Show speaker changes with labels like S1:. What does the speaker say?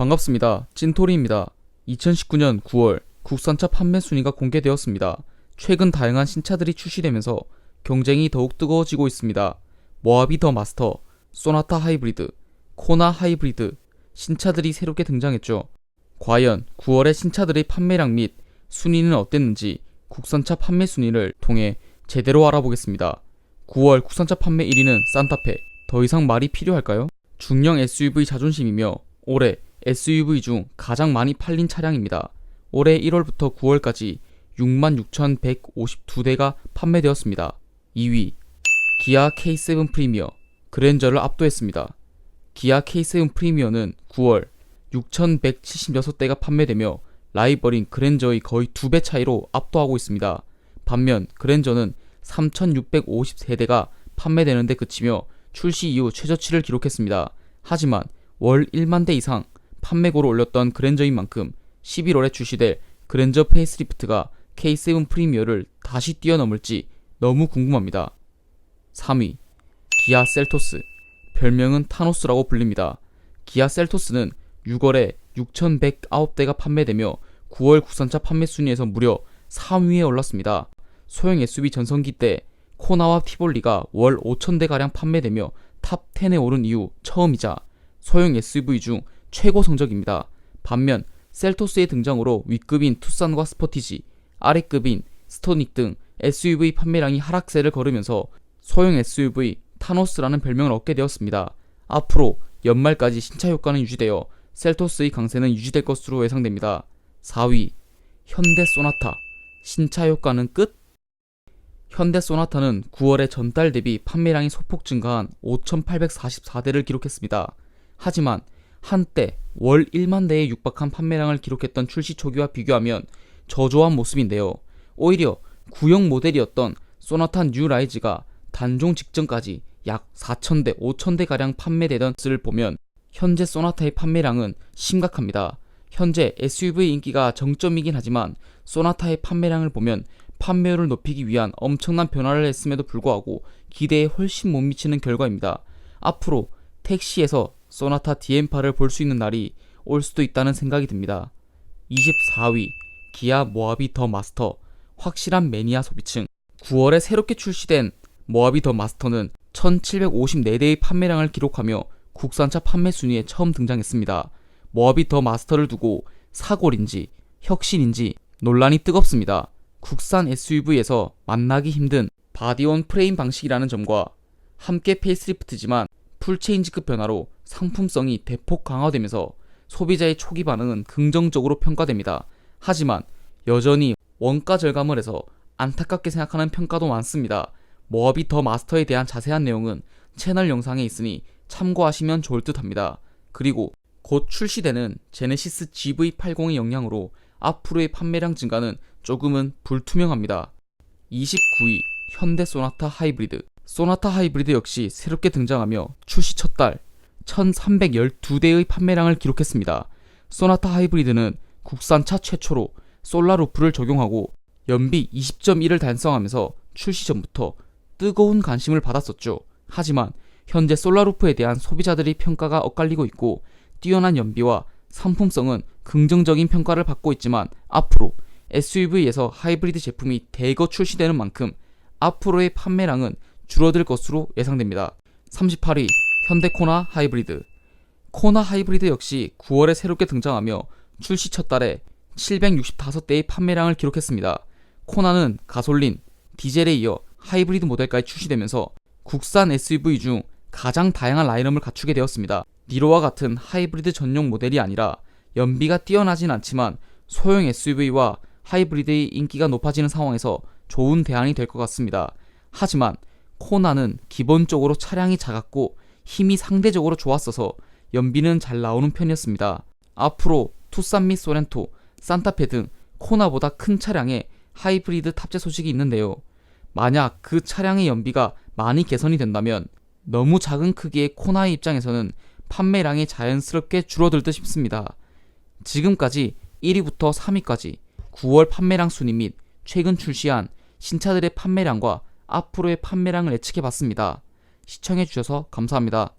S1: 반갑습니다. 찐토리입니다. 2019년 9월 국산차 판매 순위가 공개되었습니다. 최근 다양한 신차들이 출시되면서 경쟁이 더욱 뜨거워지고 있습니다. 모하비 더 마스터, 소나타 하이브리드, 코나 하이브리드 신차들이 새롭게 등장했죠. 과연 9월의 신차들의 판매량 및 순위는 어땠는지 국산차 판매 순위를 통해 제대로 알아보겠습니다. 9월 국산차 판매 1위는 산타페. 더 이상 말이 필요할까요? 중형 SUV 자존심이며 올해 SUV 중 가장 많이 팔린 차량입니다. 올해 1월부터 9월까지 66,152대가 판매되었습니다. 2위 기아 K7 프리미어, 그랜저를 압도했습니다. 기아 K7 프리미어는 9월 6,176대가 판매되며 라이벌인 그랜저의 거의 2배 차이로 압도하고 있습니다. 반면 그랜저는 3,653대가 판매되는데 그치며 출시 이후 최저치를 기록했습니다. 하지만 월 1만 대 이상 판매고를 올렸던 그랜저인 만큼 11월에 출시될 그랜저 페이스리프트가 K7 프리미어를 다시 뛰어넘을지 너무 궁금합니다. 3위 기아 셀토스, 별명은 타노스라고 불립니다. 기아 셀토스는 6월에 6,109대가 판매되며 9월 국산차 판매 순위에서 무려 3위에 올랐습니다. 소형 SUV 전성기 때 코나와 티볼리가 월 5,000대가량 판매되며 탑 10에 오른 이후 처음이자 소형 SUV 중 최고 성적입니다. 반면 셀토스의 등장으로 윗급인 투싼과 스포티지, 아래급인 스토닉 등 SUV 판매량이 하락세를 걸으면서 소형 SUV 타노스라는 별명을 얻게 되었습니다. 앞으로 연말까지 신차 효과는 유지되어 셀토스의 강세는 유지될 것으로 예상됩니다. 4위 현대 소나타, 신차 효과는 끝? 현대 소나타는 9월에 전달 대비 판매량이 소폭 증가한 5,844대를 기록했습니다. 하지만 한때 월 1만 대에 육박한 판매량을 기록했던 출시 초기와 비교하면 저조한 모습인데요. 오히려 구형 모델이었던 소나타 뉴 라이즈가 단종 직전까지 약 4,000대, 5,000대가량 판매되던 것을 보면 현재 소나타의 판매량은 심각합니다. 현재 SUV 인기가 정점이긴 하지만 소나타의 판매량을 보면 판매율을 높이기 위한 엄청난 변화를 했음에도 불구하고 기대에 훨씬 못 미치는 결과입니다. 앞으로 택시에서 소나타 DM8을 볼 수 있는 날이 올 수도 있다는 생각이 듭니다. 24위 기아 모하비 더 마스터, 확실한 매니아 소비층. 9월에 새롭게 출시된 모하비 더 마스터는 1,754대의 판매량을 기록하며 국산차 판매 순위에 처음 등장했습니다. 모하비 더 마스터를 두고 사골인지 혁신인지 논란이 뜨겁습니다. 국산 SUV에서 만나기 힘든 바디온 프레임 방식이라는 점과 함께 페이스리프트지만 풀체인지급 변화로 상품성이 대폭 강화되면서 소비자의 초기 반응은 긍정적으로 평가됩니다. 하지만 여전히 원가 절감을 해서 안타깝게 생각하는 평가도 많습니다. 모하비 더 마스터에 대한 자세한 내용은 채널 영상에 있으니 참고하시면 좋을 듯 합니다. 그리고 곧 출시되는 제네시스 GV80의 영향으로 앞으로의 판매량 증가는 조금은 불투명합니다. 29위 현대 소나타 하이브리드. 소나타 하이브리드 역시 새롭게 등장하며 출시 첫 달 1,312대의 판매량을 기록했습니다. 소나타 하이브리드는 국산차 최초로 솔라루프를 적용하고 연비 20.1을 달성하면서 출시 전부터 뜨거운 관심을 받았었죠. 하지만 현재 솔라루프에 대한 소비자들의 평가가 엇갈리고 있고 뛰어난 연비와 상품성은 긍정적인 평가를 받고 있지만 앞으로 SUV에서 하이브리드 제품이 대거 출시되는 만큼 앞으로의 판매량은 줄어들 것으로 예상됩니다. 38위 현대 코나 하이브리드. 코나 하이브리드 역시 9월에 새롭게 등장하며 출시 첫 달에 765대의 판매량을 기록했습니다. 코나는 가솔린, 디젤에 이어 하이브리드 모델까지 출시되면서 국산 SUV 중 가장 다양한 라인업을 갖추게 되었습니다. 니로와 같은 하이브리드 전용 모델이 아니라 연비가 뛰어나진 않지만 소형 SUV와 하이브리드의 인기가 높아지는 상황에서 좋은 대안이 될 것 같습니다. 하지만 코나는 기본적으로 차량이 작았고 힘이 상대적으로 좋았어서 연비는 잘 나오는 편이었습니다. 앞으로 투싼 및 소렌토, 산타페 등 코나보다 큰 차량에 하이브리드 탑재 소식이 있는데요. 만약 그 차량의 연비가 많이 개선이 된다면 너무 작은 크기의 코나의 입장에서는 판매량이 자연스럽게 줄어들 듯 싶습니다. 지금까지 1위부터 3위까지 9월 판매량 순위 및 최근 출시한 신차들의 판매량과 앞으로의 판매량을 예측해봤습니다. 시청해주셔서 감사합니다.